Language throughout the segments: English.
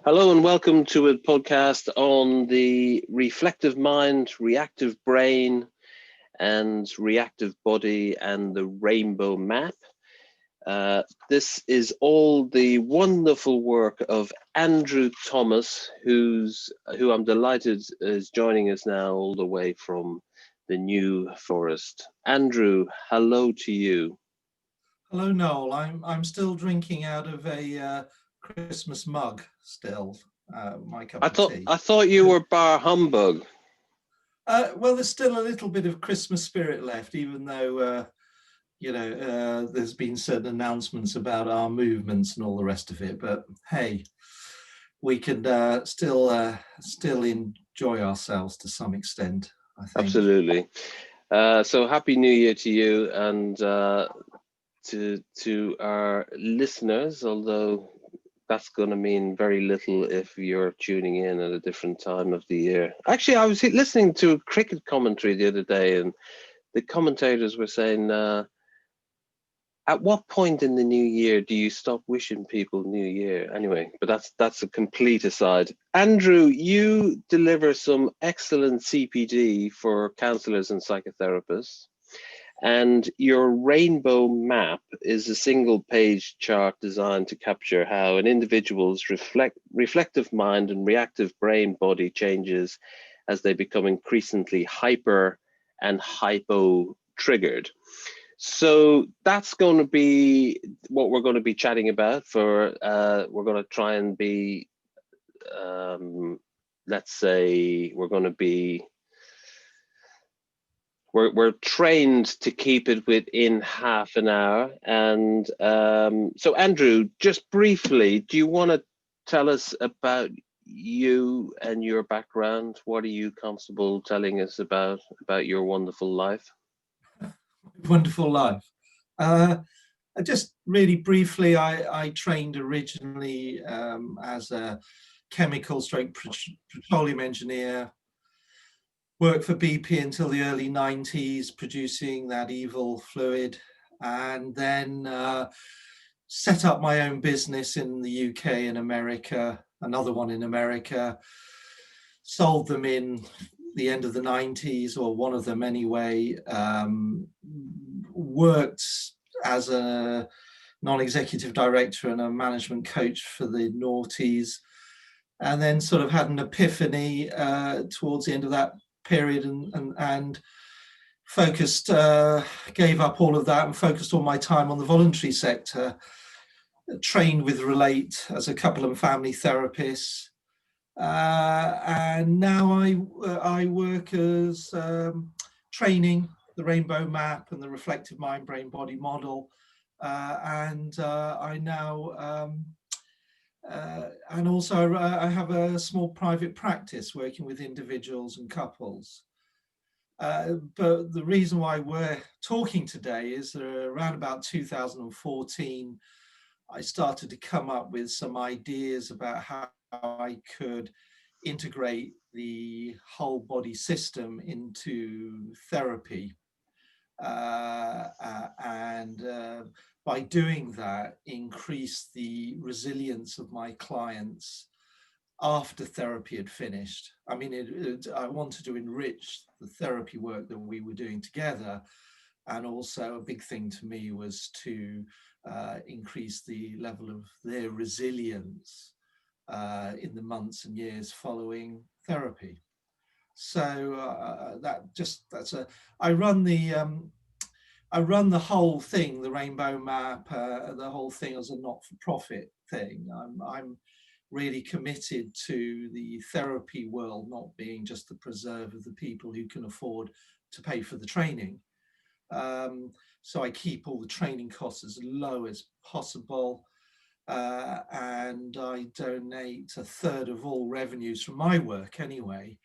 Hello and welcome to a podcast on the reflective mind, reactive brain, and reactive body and the rainbow map. This is all the wonderful work of Andrew Thomas, who I'm delighted is joining us now all the way from the New Forest. Andrew, hello to you. Hello, Noel. I'm still drinking out of a Christmas mug. Still, my cup of tea. I thought you were bar humbug. Well, there's still a little bit of Christmas spirit left, even though there's been certain announcements about our movements and all the rest of it. But hey, we can still enjoy ourselves to some extent, I think. Absolutely. So happy New Year to you and to our listeners, although that's going to mean very little if you're tuning in at a different time of the year. Actually, I was listening to a cricket commentary the other day, and the commentators were saying, at what point in the new year do you stop wishing people New Year? Anyway, but that's a complete aside. Andrew, you deliver some excellent CPD for counselors and psychotherapists. And your rainbow map is a single page chart designed to capture how an individual's reflective mind and reactive brain body changes as they become increasingly hyper and hypo triggered. So that's going to be what we're going to be chatting about for, we're going to try and be, let's say we're going to be, we're trained to keep it within half an hour. And so Andrew, just briefly, do you want to tell us about you and your background? What are you comfortable telling us about your wonderful life? Wonderful life. Just really briefly, I trained originally as a chemical stroke petroleum engineer, worked for BP until the early 90s, producing that evil fluid, and then set up my own business in the UK and America, another one in America, sold them in the end of the 90s, or one of them anyway, worked as a non-executive director and a management coach for the noughties, and then sort of had an epiphany towards the end of that period and focused, gave up all of that and focused all my time on the voluntary sector, trained with Relate as a couple and family therapist. And now I work as training the rainbow map and the reflective mind brain body model, and I now and also I have a small private practice working with individuals and couples. But the reason why we're talking today is that around about 2014 I started to come up with some ideas about how I could integrate the whole body system into therapy. And by doing that, increase the resilience of my clients after therapy had finished. I mean, I wanted to enrich the therapy work that we were doing together. And also a big thing to me was to increase the level of their resilience in the months and years following therapy. So I run the whole thing, the rainbow map, the whole thing as a not-for-profit thing. I'm really committed to the therapy world not being just the preserve of the people who can afford to pay for the training. So I keep all the training costs as low as possible, and I donate a third of all revenues from my work anyway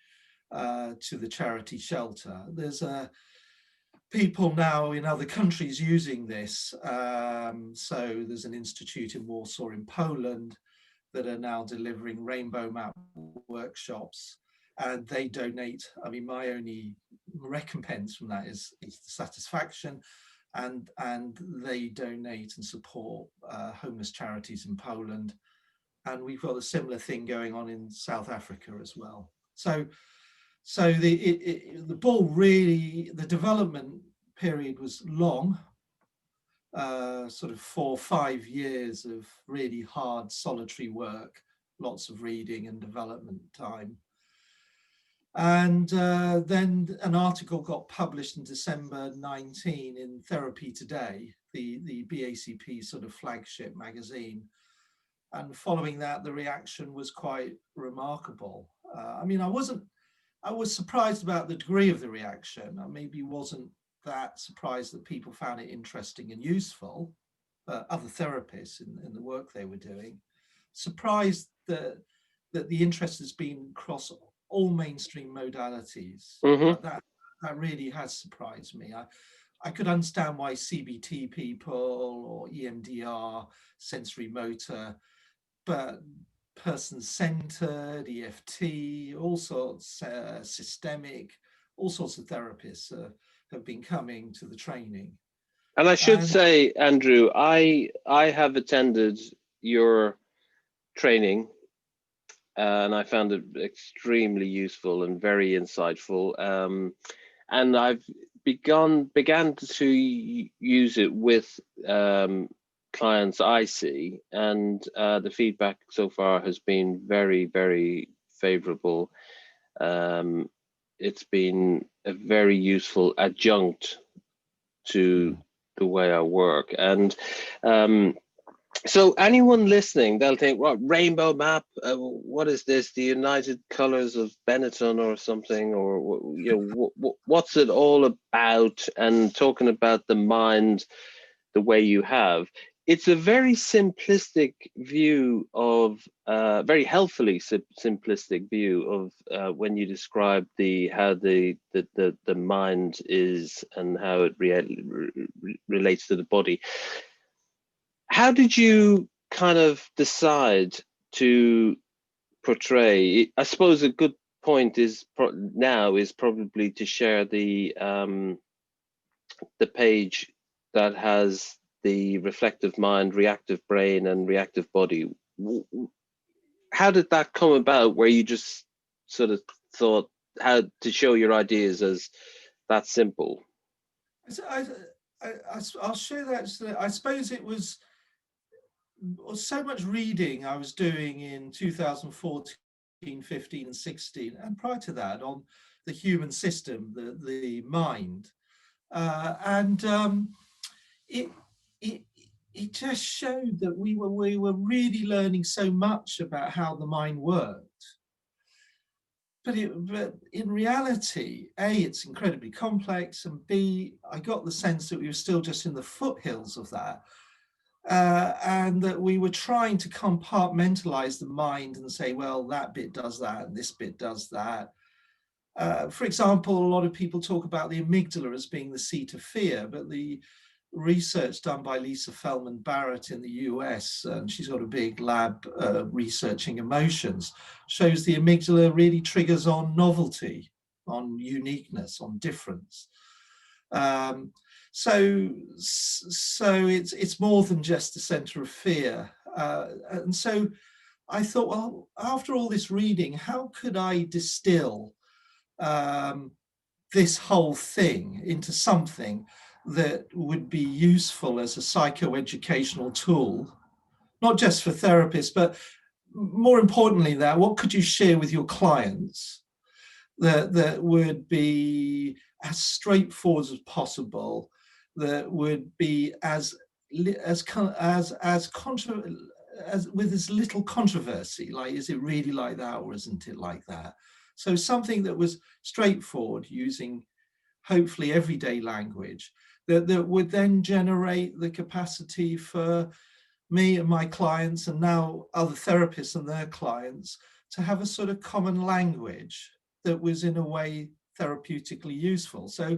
to the charity shelter. There's people now in other countries using this. So there's an institute in Warsaw in Poland that are now delivering rainbow map workshops, and they donate. I mean, my only recompense from that is the satisfaction, and they donate and support homeless charities in Poland. and we've got a similar thing going on in South Africa as well. So the ball really, the development period was long, sort of 4 or 5 years of really hard solitary work, lots of reading and development time. And then an article got published in December 19 in Therapy Today, the BACP sort of flagship magazine. And following that, the reaction was quite remarkable. I mean, I was surprised about the degree of the reaction. I maybe wasn't that surprised that people found it interesting and useful, other therapists in the work they were doing. Surprised that the interest has been across all mainstream modalities. Mm-hmm. That really has surprised me. I could understand why CBT people or EMDR, sensory motor, but person-centered, EFT, all sorts, systemic, all sorts of therapists have been coming to the training. And I should say, Andrew, I have attended your training, and I found it extremely useful and very insightful. And I've began to use it with clients I see, and the feedback so far has been very, very favorable. It's been a very useful adjunct to the way I work. And so anyone listening, they'll think, what, rainbow map? What is this? The United Colors of Benetton or something? Or what's it all about? And talking about the mind the way you have. It's a very simplistic view of, very helpfully simplistic view of when you describe how the mind is and how it relates to the body. How did you kind of decide to portray? I suppose a good point is now is probably to share the page that has the reflective mind, reactive brain, and reactive body. How did that come about, where you just sort of thought how to show your ideas as that simple? I'll share that. I suppose it was so much reading I was doing in 2014, 15, and 16, and prior to that on the human system, the mind. It just showed that we were really learning so much about how the mind worked. But in reality, A, it's incredibly complex, and B, I got the sense that we were still just in the foothills of that, and that we were trying to compartmentalize the mind and say, well, that bit does that, and this bit does that. For example, a lot of people talk about the amygdala as being the seat of fear, but the research done by Lisa Feldman Barrett in the US, and she's got a big lab researching emotions, shows the amygdala really triggers on novelty, on uniqueness, on difference. So it's more than just a center of fear. And so I thought, well, after all this reading, how could I distill this whole thing into something that would be useful as a psychoeducational tool, not just for therapists, but more importantly, what could you share with your clients that would be as straightforward as possible, that would be with as little controversy, like, is it really like that or isn't it like that? So something that was straightforward, using hopefully everyday language, that would then generate the capacity for me and my clients, and now other therapists and their clients, to have a sort of common language that was in a way therapeutically useful. So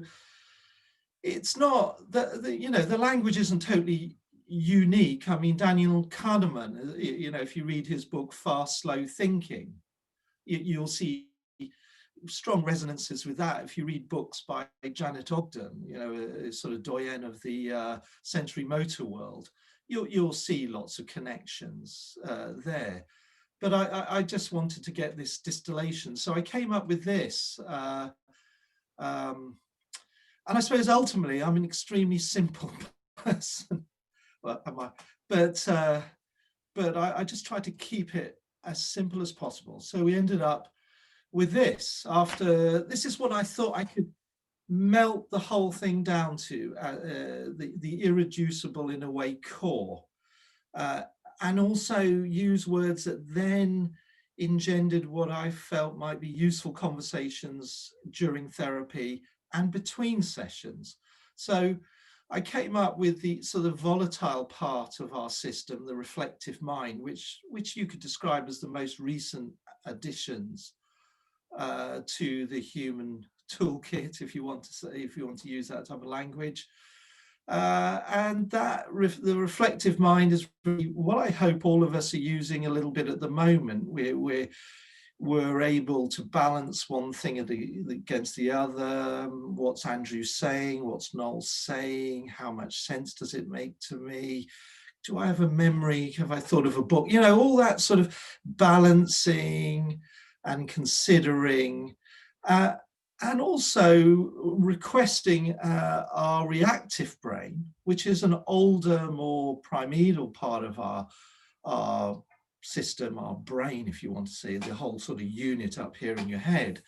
it's not the language isn't totally unique. I mean, Daniel Kahneman, if you read his book Fast Slow Thinking, you'll see strong resonances with that. If you read books by Janet Ogden, a sort of doyen of the sensory motor world, you'll see lots of connections there. But I just wanted to get this distillation. So I came up with this. And I suppose ultimately I'm an extremely simple person. Well, am I? But I just tried to keep it as simple as possible. So we ended up with this. This is what I thought I could melt the whole thing down to, the irreducible, in a way, core. And also use words that then engendered what I felt might be useful conversations during therapy and between sessions. So I came up with the sort of volatile part of our system, the reflective mind, which you could describe as the most recent additions to the human toolkit, if you want to use that type of language. And that the reflective mind is really what I hope all of us are using a little bit at the moment. We're able to balance one thing against the other. What's Andrew saying? What's Noel saying? How much sense does it make to me? Do I have a memory? Have I thought of a book? You know, all that sort of balancing and considering. And also requesting our reactive brain, which is an older, more primordial part of our system, our brain, if you want to say, the whole sort of unit up here in your head.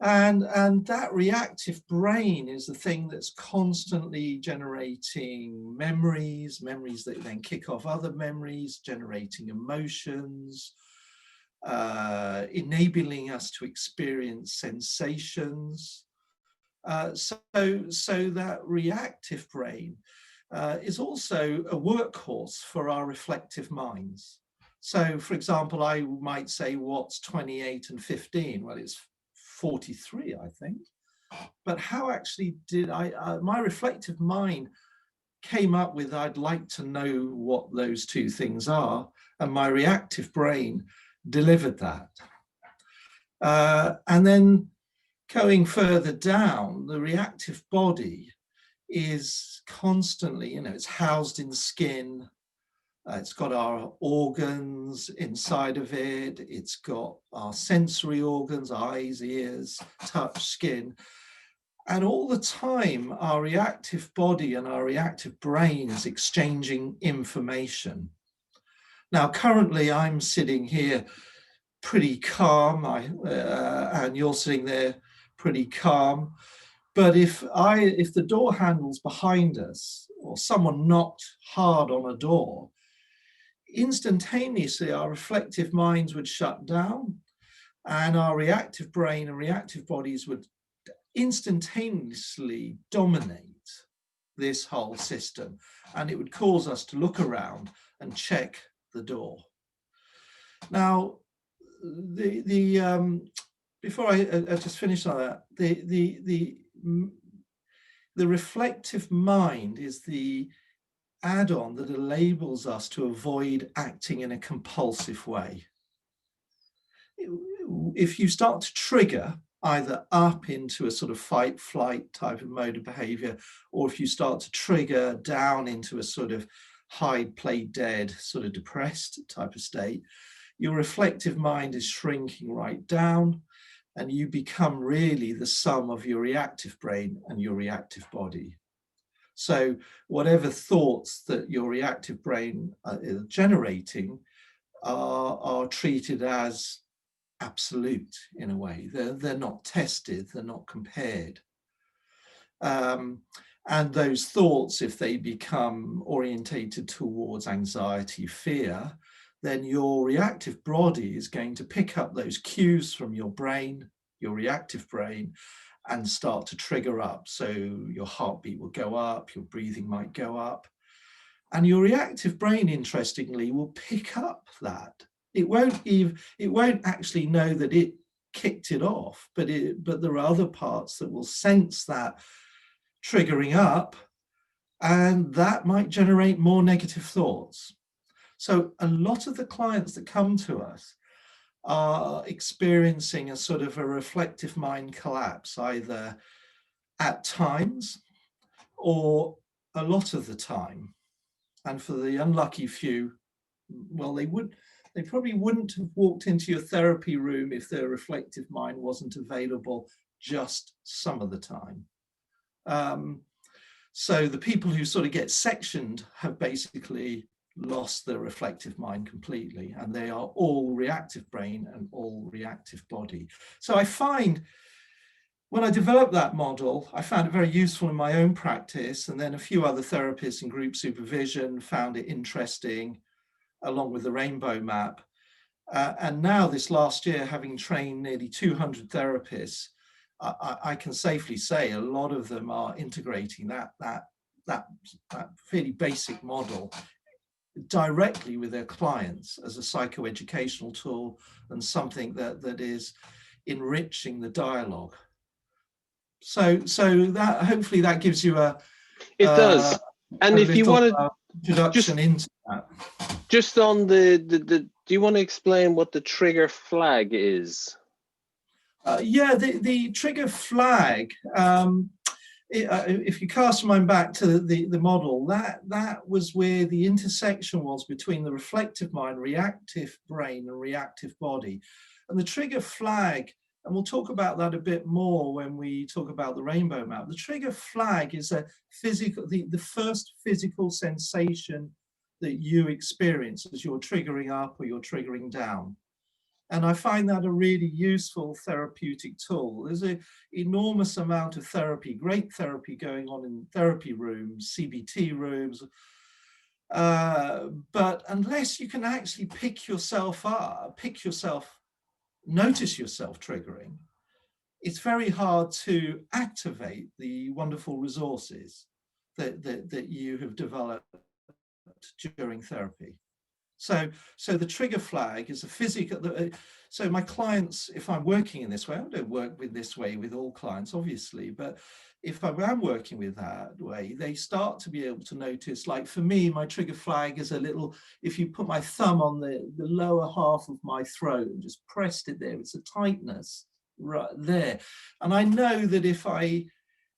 And that reactive brain is the thing that's constantly generating memories that then kick off other memories, generating emotions, enabling us to experience sensations. So that reactive brain is also a workhorse for our reflective minds. So, for example, I might say, what's 28 and 15? Well, it's 43, I think. But how actually did my reflective mind came up with, I'd like to know what those two things are, and my reactive brain delivered that. And then going further down, the reactive body is constantly, it's housed in skin. It's got our organs inside of it. It's got our sensory organs, eyes, ears, touch, skin. And all the time, our reactive body and our reactive brain is exchanging information. Now, currently, I'm sitting here pretty calm, and you're sitting there pretty calm. But if the door handle's behind us, or someone knocked hard on a door, instantaneously our reflective minds would shut down, and our reactive brain and reactive bodies would instantaneously dominate this whole system, and it would cause us to look around and check the door. Now, before I just finish on that, the reflective mind is the add-on that enables us to avoid acting in a compulsive way. If you start to trigger either up into a sort of fight, flight type of mode of behavior, or if you start to trigger down into a sort of hide, play dead, sort of depressed type of state, your reflective mind is shrinking right down, and you become really the sum of your reactive brain and your reactive body. So whatever thoughts that your reactive brain is generating are treated as absolute in a way. They're not tested, they're not compared. And those thoughts, if they become orientated towards anxiety, fear, then your reactive body is going to pick up those cues from your brain, your reactive brain, and start to trigger up. So your heartbeat will go up, your breathing might go up. And your reactive brain, interestingly, will pick up that. It won't actually know that it kicked it off, but there are other parts that will sense that triggering up, and that might generate more negative thoughts. So a lot of the clients that come to us are experiencing a sort of a reflective mind collapse, either at times or a lot of the time. And for the unlucky few, well, they probably wouldn't have walked into your therapy room if their reflective mind wasn't available just some of the time. So the people who sort of get sectioned have basically lost their reflective mind completely, and they are all reactive brain and all reactive body. So I find when I developed that model, I found it very useful in my own practice, and then a few other therapists in group supervision found it interesting, along with the rainbow map. And now this last year, having trained nearly 200 therapists, I can safely say a lot of them are integrating that fairly basic model directly with their clients as a psychoeducational tool and something that is enriching the dialogue. So that hopefully that gives you it does. And if you want to introduction into that. Just on the do you want to explain what the trigger flag is? Yeah, the trigger flag, if you cast your mind back to the model, that was where the intersection was between the reflective mind, reactive brain, and reactive body. And the trigger flag, and we'll talk about that a bit more when we talk about the rainbow map. The trigger flag is a physical, the first physical sensation that you experience as you're triggering up or you're triggering down. And I find that a really useful therapeutic tool. There's an enormous amount of therapy, great therapy going on in therapy rooms, CBT rooms. But unless you can actually pick yourself up, notice yourself triggering, it's very hard to activate the wonderful resources that you have developed during therapy. So the trigger flag is a physical, so my clients, if I'm working in this way, I don't work with this way with all clients, obviously, but if I am working with that way, they start to be able to notice, like for me, my trigger flag is a little, if you put my thumb on the lower half of my throat and just pressed it there, it's a tightness right there. And I know that if I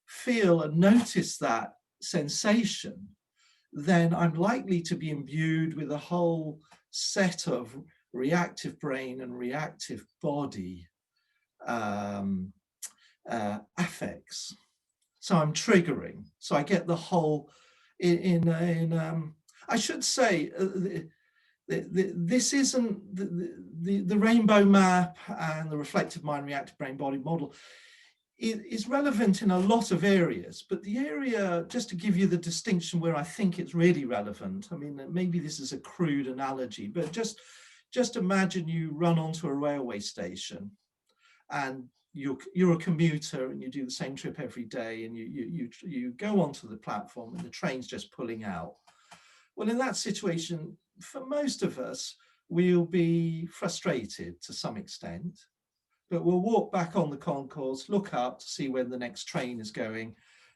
feel and notice that sensation, then I'm likely to be imbued with a whole set of reactive brain and reactive body affects. So I'm triggering. So I get the whole, I should say, this isn't the rainbow map and the reflective mind, reactive brain body model. It is relevant in a lot of areas, but the area, just to give you the distinction where I think it's really relevant, I mean, maybe this is a crude analogy, but just imagine you run onto a railway station and you're a commuter and you do the same trip every day, and you go onto the platform and the train's just pulling out. Well, in that situation, for most of us, we'll be frustrated to some extent. But we'll walk back on the concourse, look up to see when the next train is going,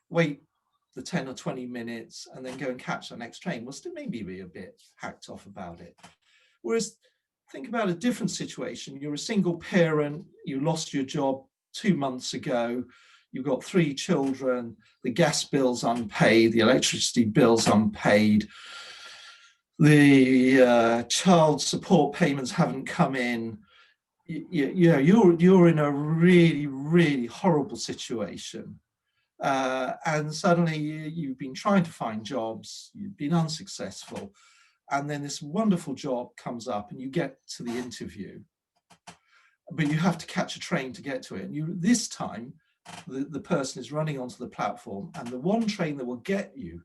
wait the 10 or 20 minutes, and then go and catch the next train. We'll still maybe be a bit hacked off about it. Whereas think about a different situation. You're a single parent, you lost your job 2 months ago, you've got 3 children, the gas bill's unpaid, the electricity bill's unpaid, the child support payments haven't come in. You're in a really, really horrible situation. And suddenly you've been trying to find jobs, you've been unsuccessful, and then this wonderful job comes up and you get to the interview, but you have to catch a train to get to it. And this time, the person is running onto the platform, and the one train that will get you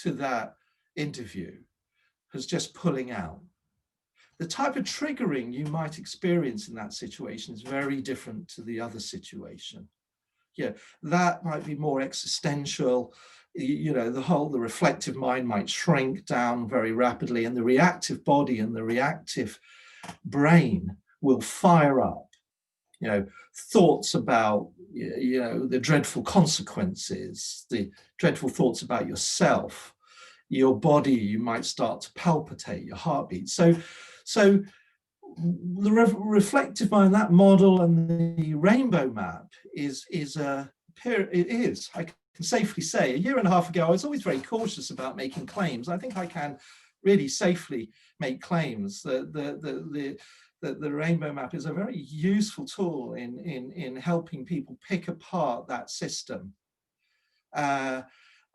to that interview is just pulling out. The type of triggering you might experience in that situation is very different to the other situation. Yeah, that might be more existential. The reflective mind might shrink down very rapidly, and the reactive body and the reactive brain will fire up. Thoughts about, the dreadful consequences, the dreadful thoughts about yourself, your body, you might start to palpitate, your heartbeat. So the reflective mind, that model, and the rainbow map is I safely say, a year and a half ago, I was always very cautious about making claims. I think I can really safely make claims that the rainbow map is a very useful tool in helping people pick apart that system.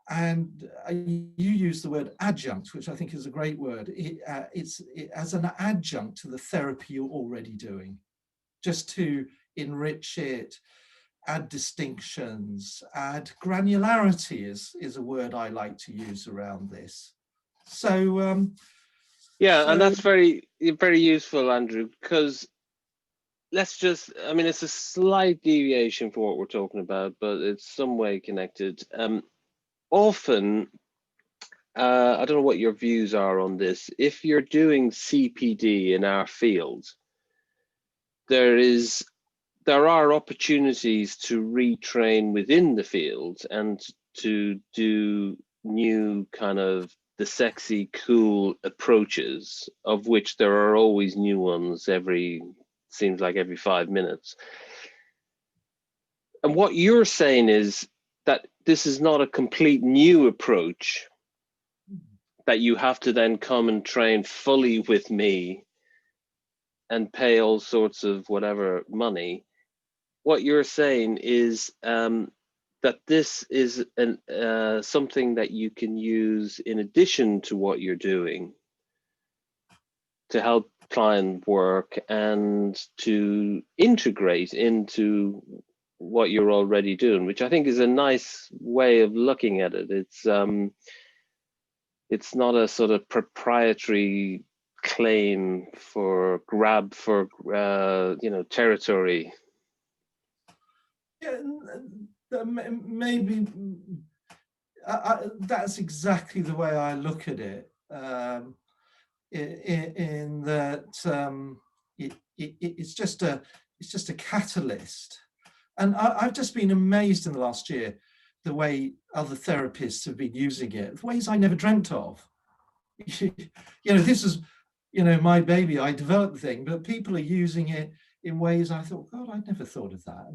And you use the word adjunct, which I think is a great word. It's as an adjunct to the therapy you're already doing, just to enrich it, add distinctions, add granularity is a word I like to use around this. So yeah, and that's very useful, Andrew, because let's just, I mean, it's a slight deviation from what we're talking about, but it's some way connected. Often, I don't know what your views are on this. If you're doing CPD in our field, there are opportunities to retrain within the field and to do new kind of the sexy, cool approaches, of which there are always new ones seems like every 5 minutes. And what you're saying is that this is not a complete new approach that you have to then come and train fully with me and pay all sorts of whatever money. What you're saying is that this is something that you can use in addition to what you're doing to help client work and to integrate into what you're already doing, which I think is a nice way of looking at it. It's not a sort of proprietary claim for territory. yeah, maybe that's exactly the way I look at it. In that it's just a catalyst, and I've just been amazed in the last year the way other therapists have been using it, ways I never dreamt of. This is my baby. I developed the thing, but people are using it in ways I thought, God, I never thought of that,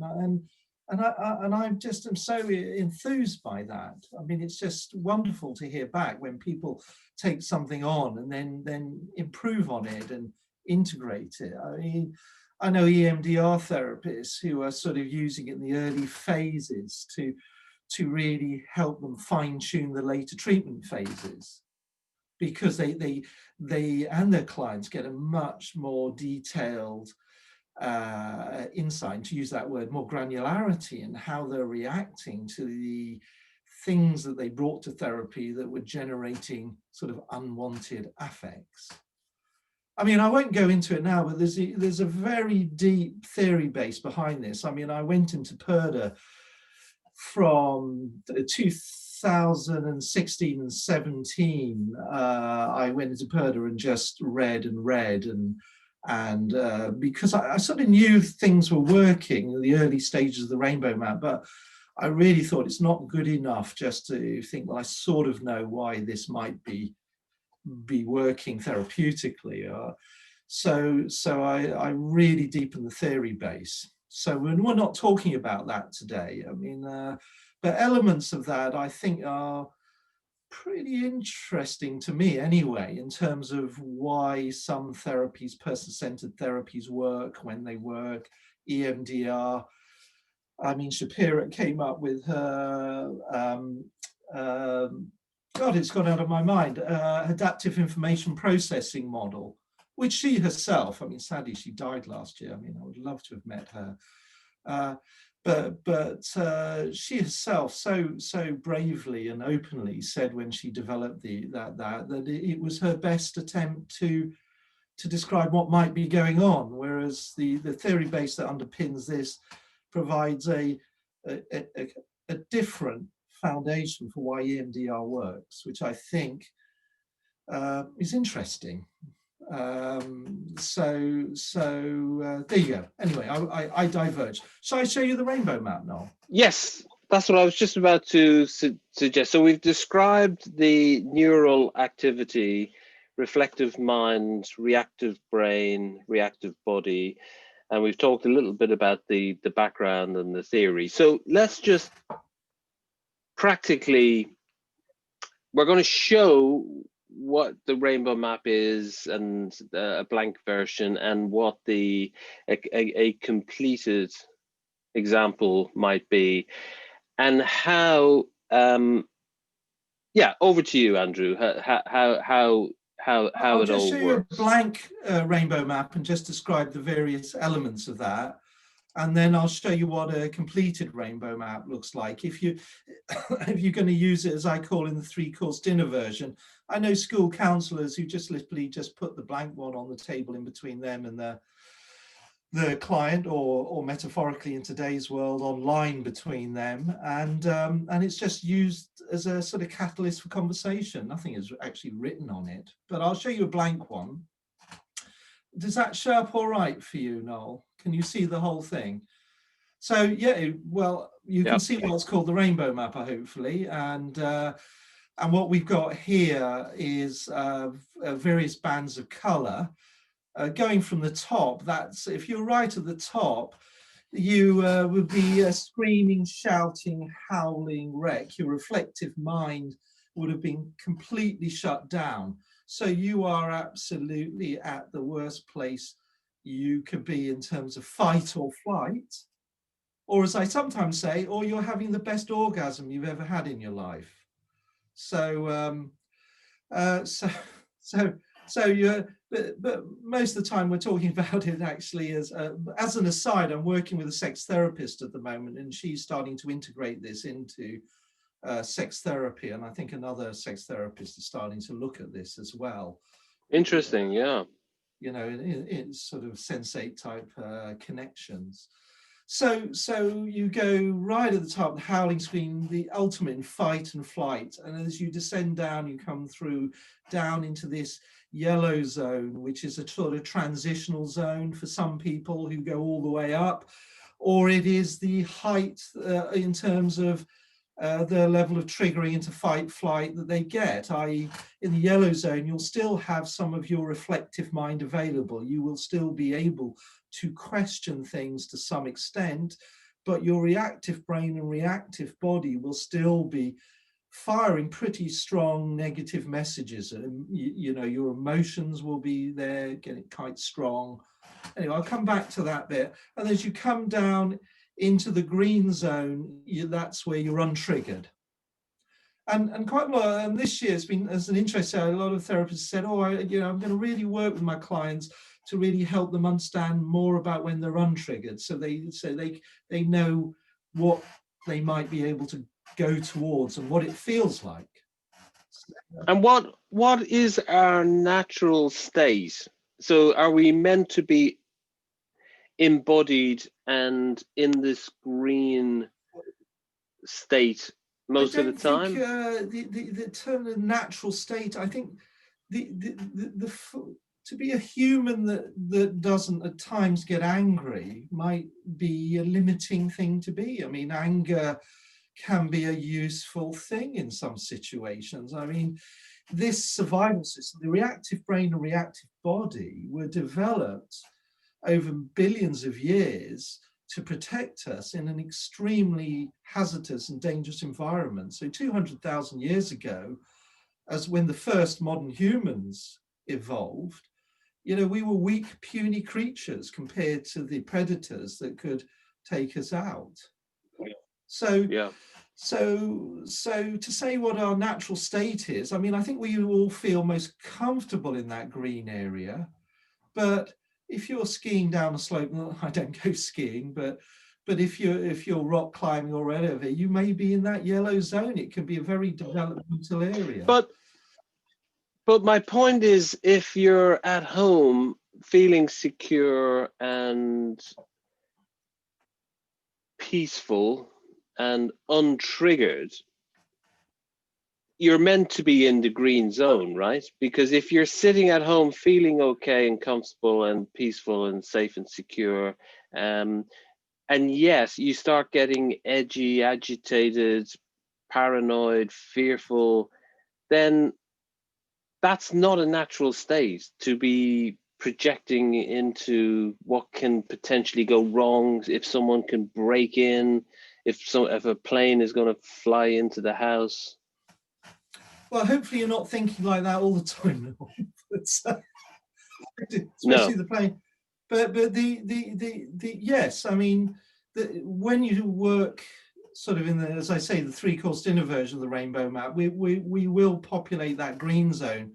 and I just am so enthused by that. I mean, it's just wonderful to hear back when people take something on and then improve on it and integrate it. I mean, I know EMDR therapists who are sort of using it in the early phases to really help them fine-tune the later treatment phases, because they and their clients get a much more detailed insight, to use that word, more granularity in how they're reacting to the things that they brought to therapy that were generating sort of unwanted affects. I mean, I won't go into it now, but there's a very deep theory base behind this. I mean, I went into PERDA from 2016 and 17. I went into PERDA and just read and because I sort of knew things were working in the early stages of the rainbow map, but I really thought it's not good enough just to think, well, I sort of know why this might be working therapeutically. So I really deepened the theory base. So we're not talking about that today. I mean, but elements of that I think are pretty interesting to me anyway, in terms of why some therapies, person-centered therapies, work when they work. EMDR, I mean, Shapira came up with her, God, it's gone out of my mind, adaptive information processing model, which she herself, I mean, sadly, she died last year. I mean, I would love to have met her. But she herself so bravely and openly said when she developed that it was her best attempt to describe what might be going on, whereas the theory base that underpins this provides a different foundation for why EMDR works, which I think is interesting. So there you go. Anyway, I diverge. Shall I show you the rainbow map, Noel? Yes, that's what I was just about to suggest. So we've described the neural activity, reflective mind, reactive brain, reactive body, and we've talked a little bit about the background and the theory. So let's just practically, we're going to show what the rainbow map is, and a blank version, and what a completed example might be, and how. Yeah, over to you, Andrew. How I'll it just all show you a works. blank rainbow map and just describe the various elements of that. And then I'll show you what a completed rainbow map looks like. If you're going to use it, as I call in the 3-course dinner version, I know school counselors who just literally just put the blank one on the table in between them and the client, or metaphorically in today's world, online between them, and it's just used as a sort of catalyst for conversation. Nothing is actually written on it, but I'll show you a blank one. Does that show up all right for you, Noel? Can you see the whole thing? So yeah, well, you can see what's called the rainbow map, hopefully, and what we've got here is various bands of color. Going from the top, that's, if you're right at the top, you would be a screaming, shouting, howling wreck. Your reflective mind would have been completely shut down. So you are absolutely at the worst place you could be in terms of fight or flight, or as I sometimes say, or you're having the best orgasm you've ever had in your life. So you're, but most of the time we're talking about it actually as an aside. I'm working with a sex therapist at the moment, and she's starting to integrate this into sex therapy, and I think another sex therapist is starting to look at this as well. Interesting, yeah. You know, in sort of sensate type connections. So you go right at the top, the howling scream, the ultimate in fight and flight. And as you descend down, you come through down into this yellow zone, which is a sort of transitional zone for some people who go all the way up, or it is the height in terms of the level of triggering into fight flight that they get, i.e. in the yellow zone, you'll still have some of your reflective mind available. You will still be able to question things to some extent, but your reactive brain and reactive body will still be firing pretty strong negative messages. And you know, your emotions will be there, getting quite strong. Anyway, I'll come back to that bit. And as you come down into the green zone, that's where you're untriggered. And quite a lot, and this year it's been, as an interest, a lot of therapists said, oh, I'm going to really work with my clients to really help them understand more about when they're untriggered, so they know what they might be able to go towards and what it feels like. And what is our natural state? So are we meant to be embodied and in this green state most of the time? The term of natural state, I think to be a human that doesn't at times get angry might be a limiting thing to be. I mean, anger can be a useful thing in some situations. I mean, this survival system, the reactive brain and reactive body, were developed over billions of years to protect us in an extremely hazardous and dangerous environment. So 200,000 years ago, as when the first modern humans evolved, we were weak, puny creatures compared to the predators that could take us out. So to say what our natural state is, I mean, I think we all feel most comfortable in that green area, but if you're skiing down a slope, well, I don't go skiing, but if you're rock climbing or whatever, you may be in that yellow zone. It can be a very developmental area. But my point is, if you're at home feeling secure and peaceful and untriggered, you're meant to be in the green zone, right? Because if you're sitting at home feeling okay and comfortable and peaceful and safe and secure, and yes, you start getting edgy, agitated, paranoid, fearful, then that's not a natural state to be projecting into what can potentially go wrong, if someone can break in, if a plane is going to fly into the house. Well, hopefully you're not thinking like that all the time, especially No. the plane. But the yes, I mean, when you work sort of in the, as I say, the 3-course dinner version of the rainbow map, we will populate that green zone,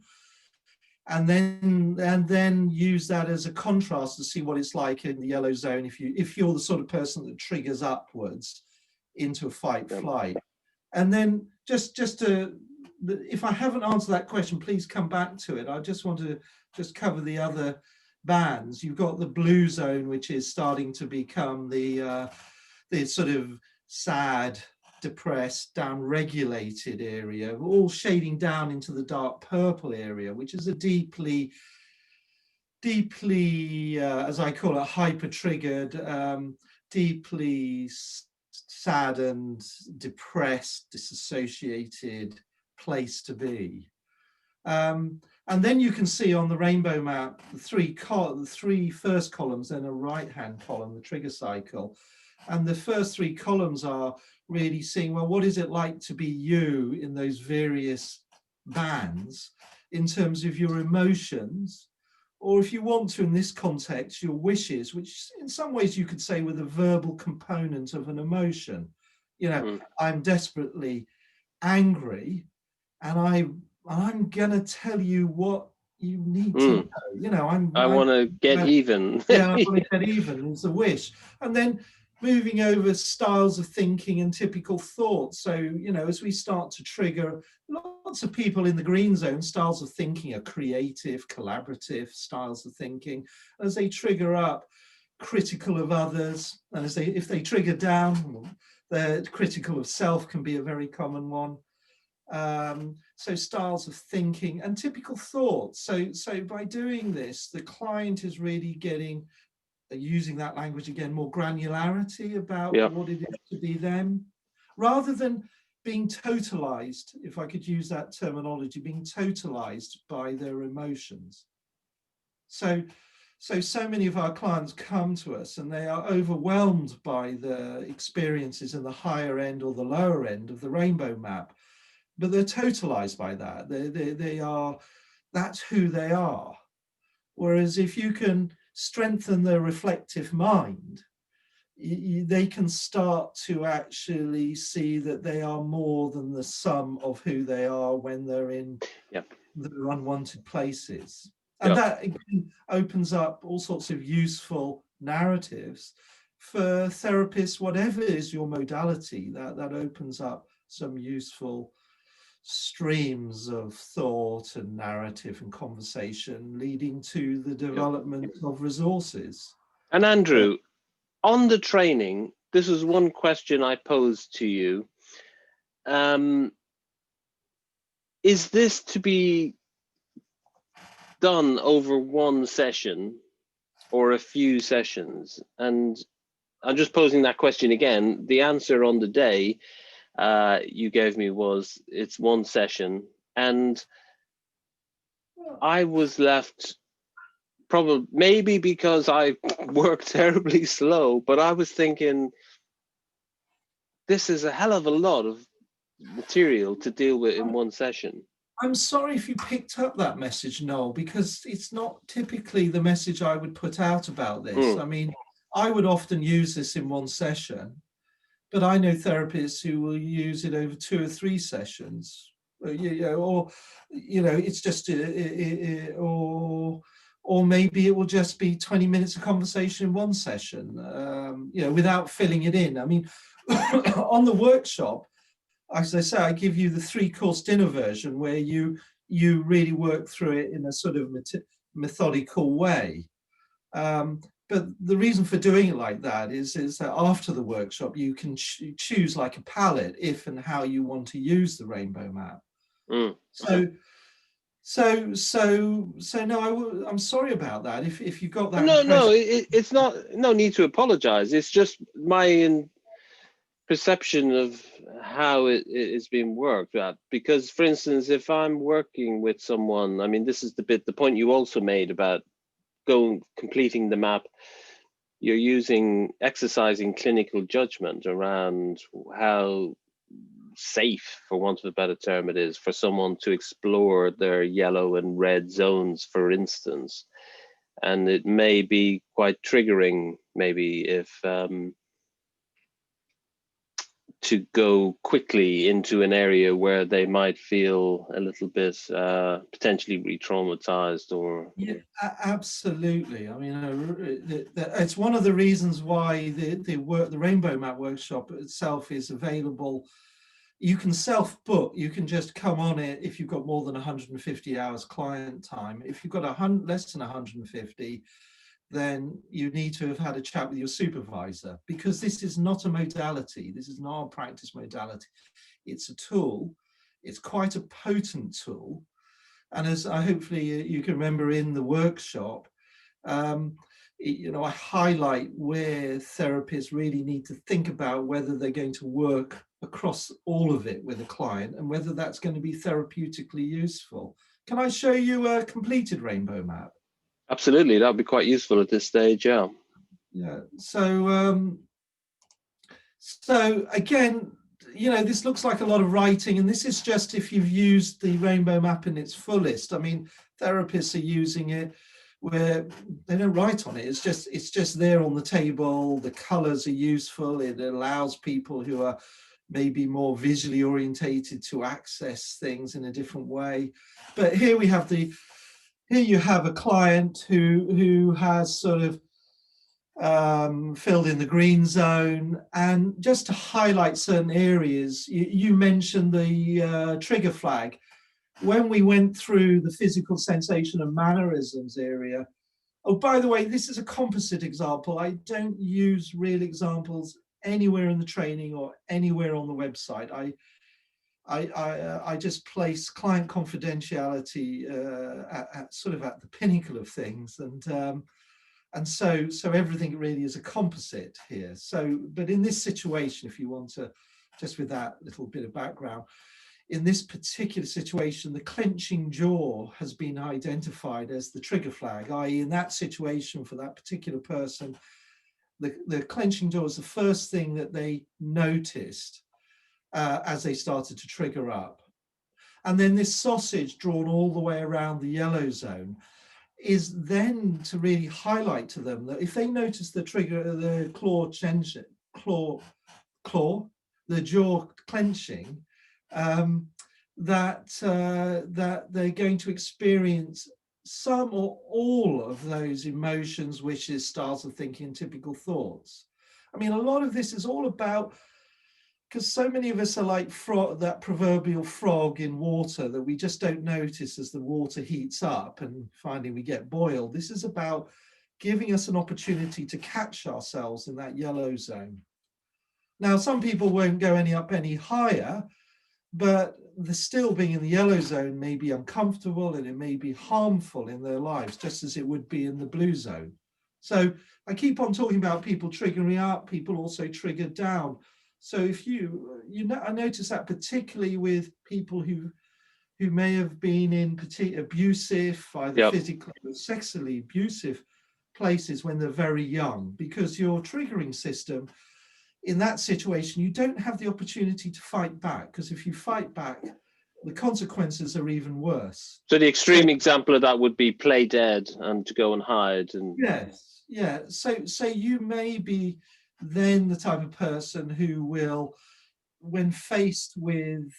and then use that as a contrast to see what it's like in the yellow zone if you're the sort of person that triggers upwards into a fight flight. And then just to, if I haven't answered that question, please come back to it. I just want to just cover the other bands. You've got the blue zone, which is starting to become the sort of sad, depressed, down-regulated area, all shading down into the dark purple area, which is a deeply, as I call it, hyper-triggered, deeply saddened, depressed, disassociated place to be. And then you can see on the rainbow map the three first columns, then a right-hand column, the trigger cycle. And the first 3 columns are really seeing, well, what is it like to be you in those various bands in terms of your emotions, or if you want to, in this context, your wishes, which in some ways you could say were the verbal component of an emotion. You know, I'm desperately angry, and I'm gonna tell you what you need to know. You know, I want to get even. Yeah, I want to get even. It's a wish. And then moving over styles of thinking and typical thoughts. So, you know, as we start to trigger, lots of people in the green zone, styles of thinking are creative, collaborative styles of thinking. As they trigger up, critical of others, and if they trigger down, they're critical of self can be a very common one. So styles of thinking and typical thoughts. So by doing this, the client is really getting, using that language again, more granularity about what it is to be them, rather than being totalized, if I could use that terminology, being totalized by their emotions. So many of our clients come to us and they are overwhelmed by the experiences in the higher end or the lower end of the rainbow map, but they're totalized by that. They are, that's who they are. Whereas if you can strengthen their reflective mind, they can start to actually see that they are more than the sum of who they are when they're in their unwanted places. And that again opens up all sorts of useful narratives for therapists, whatever is your modality, that opens up some useful streams of thought and narrative and conversation leading to the development of resources. And Andrew, on the training, this is one question I posed to you. Is this to be done over one session or a few sessions? And I'm just posing that question again. The answer on the day you gave me was it's one session, and I was left, probably maybe because I work terribly slow, but I was thinking this is a hell of a lot of material to deal with in one session. I'm sorry if you picked up that message, Noel, because it's not typically the message I would put out about this. I mean, I would often use this in one session, but I know therapists who will use it over 2 or 3 sessions, or you know, it's just, or maybe it will just be 20 minutes of conversation in one session, you know, without filling it in. I mean, on the workshop, as I say, I give you the 3-course dinner version where you really work through it in a sort of methodical way. But the reason for doing it like that is that after the workshop, you can choose like a palette if and how you want to use the rainbow map. So no, I'm sorry about that. If you got that impression. No, it's not, no need to apologize. It's just my perception of how it is being worked at. Because, for instance, if I'm working with someone, I mean, this is the point you also made about completing the map you're exercising clinical judgment around how safe, for want of a better term, it is for someone to explore their yellow and red zones, for instance. And it may be quite triggering, maybe, if to go quickly into an area where they might feel a little bit potentially re-traumatized or... Yeah, absolutely. I mean, it's one of the reasons why the Rainbow Map workshop itself is available. You can self-book. You can just come on it if you've got more than 150 hours client time. If you've got less than 150, then you need to have had a chat with your supervisor, because this is not a modality. This is not a practice modality. It's a tool. It's quite a potent tool. And as hopefully you can remember in the workshop, I highlight where therapists really need to think about whether they're going to work across all of it with a client and whether that's going to be therapeutically useful. Can I show you a completed rainbow map? Absolutely, that would be quite useful at this stage, yeah. Yeah, so again, this looks like a lot of writing, and this is just if you've used the rainbow map in its fullest. I mean, therapists are using it where they don't write on it. It's just there on the table. The colors are useful. It allows people who are maybe more visually orientated to access things in a different way. But here you have a client who has sort of filled in the green zone. And just to highlight certain areas, you mentioned the trigger flag. When we went through the physical sensation and mannerisms area, oh, by the way, this is a composite example. I don't use real examples anywhere in the training or anywhere on the website. I just place client confidentiality at sort of at the pinnacle of things, and so everything really is a composite here. So, but in this situation, if you want to, just with that little bit of background, in this particular situation, the clenching jaw has been identified as the trigger flag, i.e. in that situation for that particular person, the clenching jaw is the first thing that they noticed as they started to trigger up. And then this sausage drawn all the way around the yellow zone is then to really highlight to them that if they notice the trigger, the the jaw clenching, that they're going to experience some or all of those emotions, wishes, styles of thinking, typical thoughts. I mean, a lot of this is all about, because so many of us are like that proverbial frog in water that we just don't notice as the water heats up and finally we get boiled. This is about giving us an opportunity to catch ourselves in that yellow zone. Now, some people won't go any higher, but the still being in the yellow zone may be uncomfortable and it may be harmful in their lives, just as it would be in the blue zone. So I keep on talking about people triggering up, people also trigger down. So if I notice that particularly with people who may have been in abusive, either physically or sexually abusive places when they're very young, because your triggering system in that situation, you don't have the opportunity to fight back, because if you fight back, the consequences are even worse. So the extreme example of that would be play dead and to go and hide. And yes, yeah. So you may be then the type of person who will, when faced with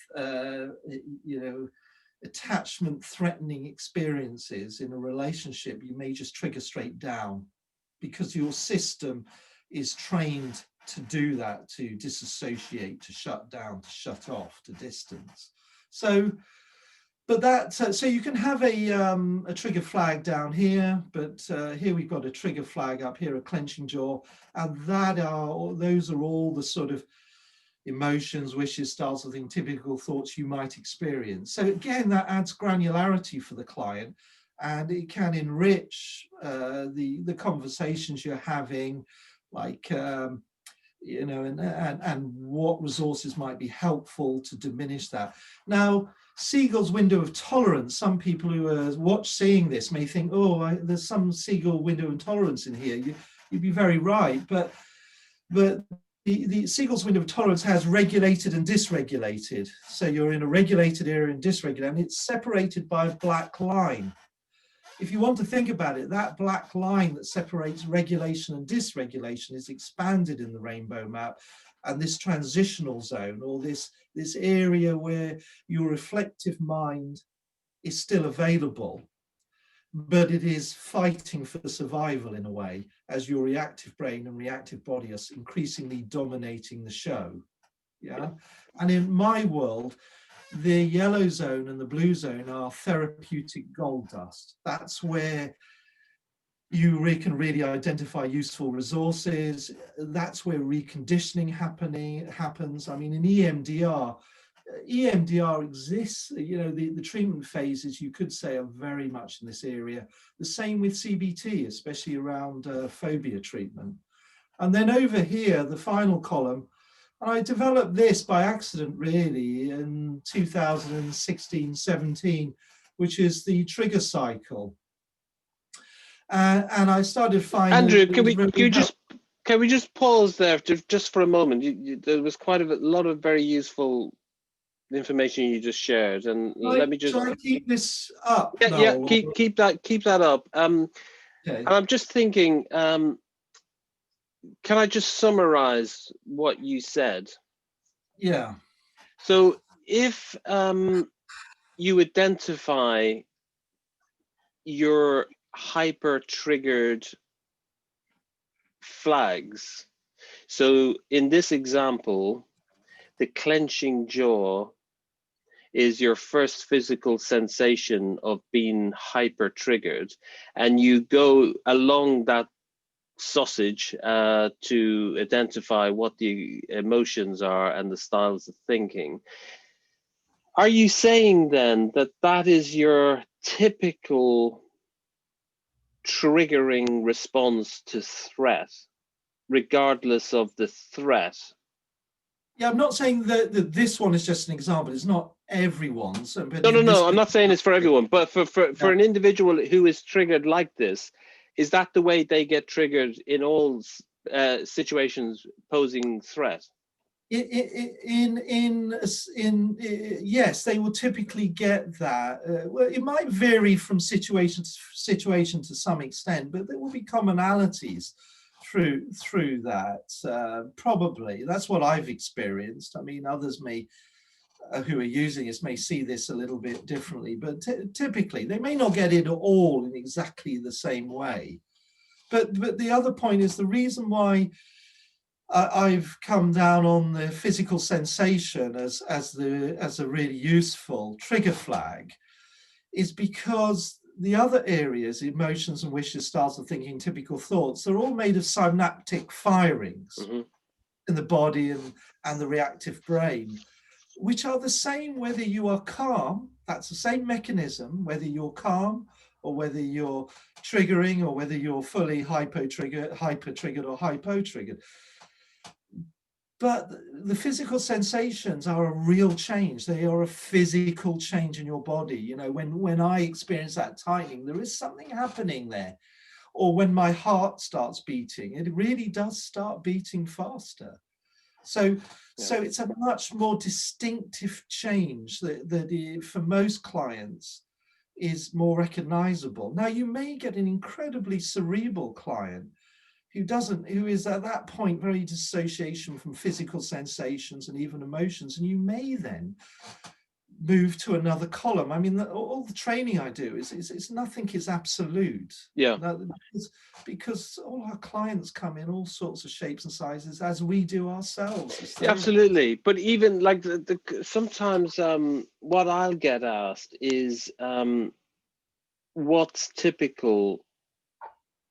attachment threatening experiences in a relationship, you may just trigger straight down because your system is trained to do that, to disassociate, to shut down, to shut off, to distance. So you can have a trigger flag down here, but here we've got a trigger flag up here, a clenching jaw, and those are all the sort of emotions, wishes, styles of things, typical thoughts you might experience. So again, that adds granularity for the client, and it can enrich the conversations you're having, like and what resources might be helpful to diminish that. Now, Siegel's window of tolerance, some people who are seeing this may think, oh, there's some Siegel window of tolerance in here. You'd be very right, but the Siegel's window of tolerance has regulated and dysregulated. So you're in a regulated area and dysregulated, and it's separated by a black line. If you want to think about it, that black line that separates regulation and dysregulation is expanded in the rainbow map. And this transitional zone, or this area where your reflective mind is still available, but it is fighting for survival in a way, as your reactive brain and reactive body are increasingly dominating the show. Yeah. And in my world, the yellow zone and the blue zone are therapeutic gold dust. That's where you can really identify useful resources. That's where reconditioning happens. I mean, in EMDR exists, the treatment phases, you could say, are very much in this area. The same with CBT, especially around phobia treatment. And then over here, the final column, and I developed this by accident, really, in 2016-17, which is the trigger cycle. And I started finding... Andrew, can we just pause there just for a moment? There was quite a lot of very useful information you just shared, and let me just... Shall I keep this up? Yeah, keep that up. Okay. And I'm just thinking, can I just summarize what you said? Yeah. So if you identify your hyper triggered flags, so in this example, the clenching jaw is your first physical sensation of being hyper triggered, and you go along that sausage to identify what the emotions are and the styles of thinking. Are you saying then that that is your typical triggering response to threat, regardless of the threat? Yeah, I'm not saying that this one is just an example. It's not everyone's. No. I'm not saying it's for everyone, but for an individual who is triggered like this, is that the way they get triggered in all situations posing threat? Yes, they will typically get that. Well, it might vary from situation to situation to some extent, but there will be commonalities through that. Probably that's what I've experienced. I mean, others may who are using this may see this a little bit differently, but typically they may not get it all in exactly the same way. But the other point is the reason why I've come down on the physical sensation as a really useful trigger flag is because the other areas, emotions and wishes, styles of thinking, typical thoughts, they're all made of synaptic firings in the body and the reactive brain, which are the same whether you are calm. That's the same mechanism, whether you're calm or whether you're triggering or whether you're fully hyper-triggered or hypo-triggered. But the physical sensations are a real change. They are a physical change in your body. You know, when I experience that tightening, there is something happening there. Or when my heart starts beating, it really does start beating faster. So it's a much more distinctive change that for most clients is more recognizable. Now, you may get an incredibly cerebral client who is at that point very dissociation from physical sensations and even emotions, and you may then move to another column. I mean, all the training I do is nothing is absolute. Yeah. Because all our clients come in all sorts of shapes and sizes, as we do ourselves. Yeah, absolutely. But even like sometimes what I'll get asked is what's typical.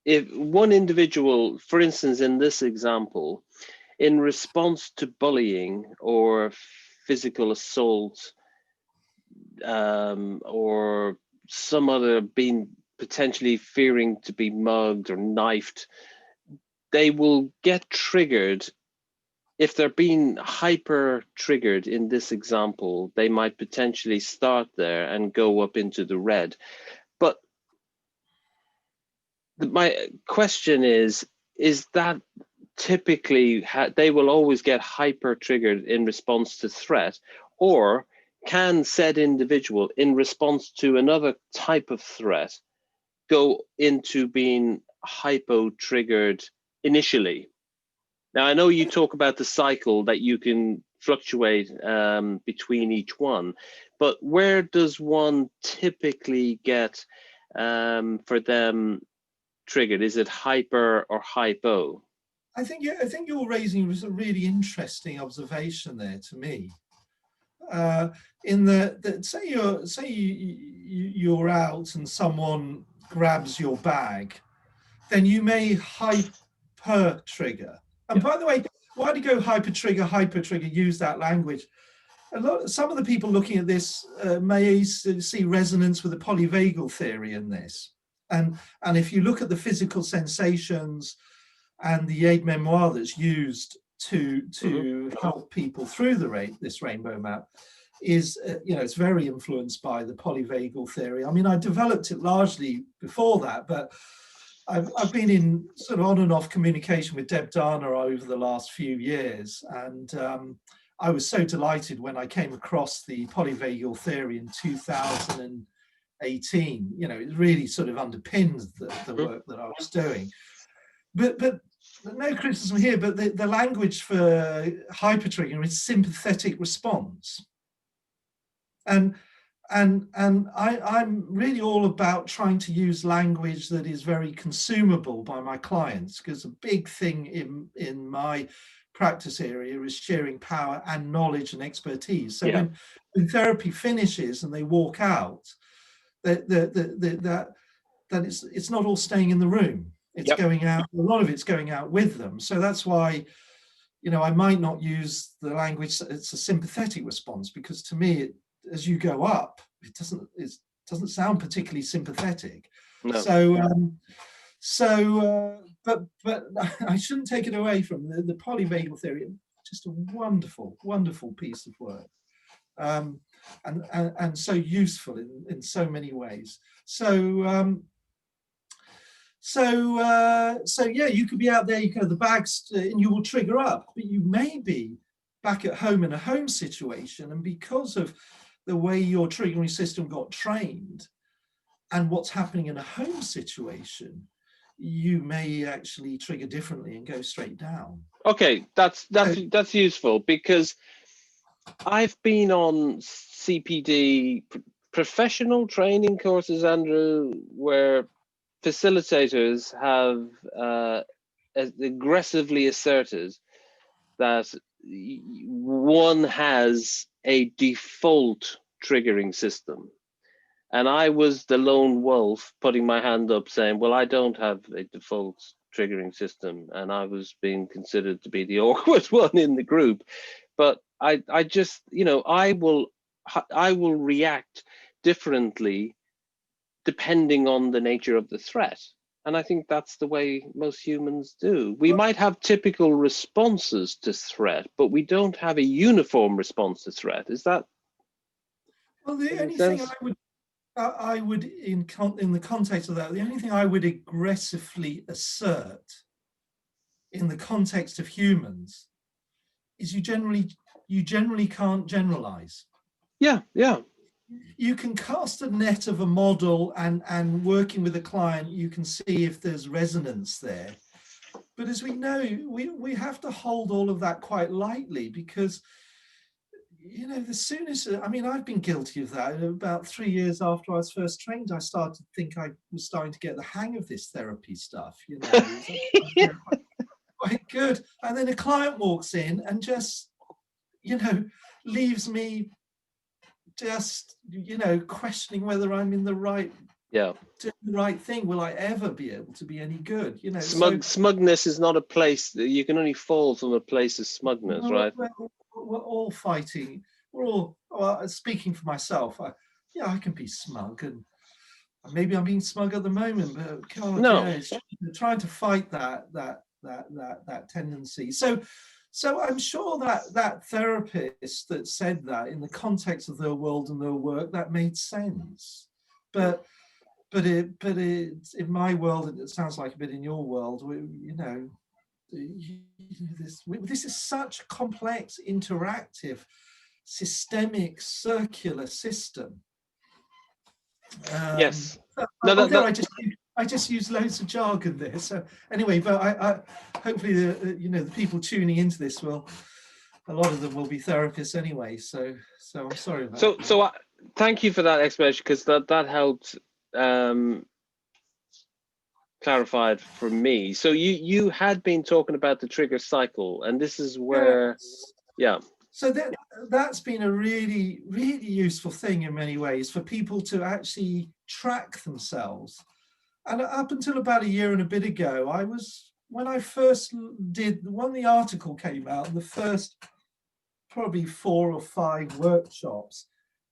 If one individual, for instance, in this example, in response to bullying or physical assault or some other being potentially fearing to be mugged or knifed, they will get triggered if they're being hyper triggered in this example, they might potentially start there and go up into the red. But my question is that typically they will always get hyper triggered in response to threat, or can said individual in response to another type of threat go into being hypo triggered initially? Now, I know you talk about the cycle that you can fluctuate between each one, but where does one typically get for them triggered? Is it hyper or hypo? I think you're raising was a really interesting observation there to me. In that say you're out and someone grabs your bag, then you may hyper trigger. And by the way, why do you go hyper trigger, use that language? Some of the people looking at this may see resonance with the polyvagal theory in this. And if you look at the physical sensations and the aide memoir that's used to help people through this rainbow map, is it's very influenced by the polyvagal theory. I mean, I developed it largely before that, but I've been in sort of on and off communication with Deb Dana over the last few years, and I was so delighted when I came across the polyvagal theory in 2018. It really sort of underpinned the work that I was doing. But no criticism here, but the language for hypertriggering is sympathetic response. And I'm really all about trying to use language that is very consumable by my clients, because a big thing in my practice area is sharing power and knowledge and expertise. So when therapy finishes and they walk out, that it's not all staying in the room. It's going out. A lot of it's going out with them. So that's why, I might not use the language. It's a sympathetic response, because to me, as you go up, it doesn't sound particularly sympathetic. No. But I shouldn't take it away from the polyvagal theory. Just a wonderful, wonderful piece of work, and so useful in so many ways. So yeah, you could be out there, you can have the bags, and you will trigger up, but you may be back at home in a home situation, and because of the way your triggering system got trained and what's happening in a home situation, you may actually trigger differently and go straight down. Okay, that's useful, because I've been on CPD professional training courses, Andrew, where facilitators have aggressively asserted that one has a default triggering system. And I was the lone wolf putting my hand up saying, well, I don't have a default triggering system. And I was being considered to be the awkward one in the group. But I just, I will react differently depending on the nature of the threat. And I think that's the way most humans do. We might have typical responses to threat, but we don't have a uniform response to threat. Is that? Well, the only thing I would in the context of that, the only thing I would aggressively assert in the context of humans is you generally can't generalize. Yeah. You can cast a net of a model, and working with a client, you can see if there's resonance there. But as we know, we have to hold all of that quite lightly, because the soonest, I've been guilty of that. About 3 years after I was first trained, I started to think I was starting to get the hang of this therapy stuff. Quite good. And then a client walks in and just, leaves me just, questioning whether I'm in the right, doing the right thing. Will I ever be able to be any good? Smugness is not a place that you can only fall from a place of smugness, right? We're all fighting. We're all, speaking for myself, I can be smug, and maybe I'm being smug at the moment, but God, trying to fight that tendency. So So I'm sure that that therapist that said that in the context of their world and their work, that made sense. But in my world, it sounds like a bit in your world. This is such a complex, interactive, systemic, circular system. Yes. No, There I just use loads of jargon there. So anyway, but I hopefully the people tuning into this a lot of them will be therapists anyway. So I'm sorry about that. So thank you for that explanation, because that helped clarify it for me. So you had been talking about the trigger cycle, and this is where, yeah. So that's been a really, really useful thing in many ways for people to actually track themselves. And up until about a year and a bit ago, when I first when the article came out, the first probably 4 or 5 workshops,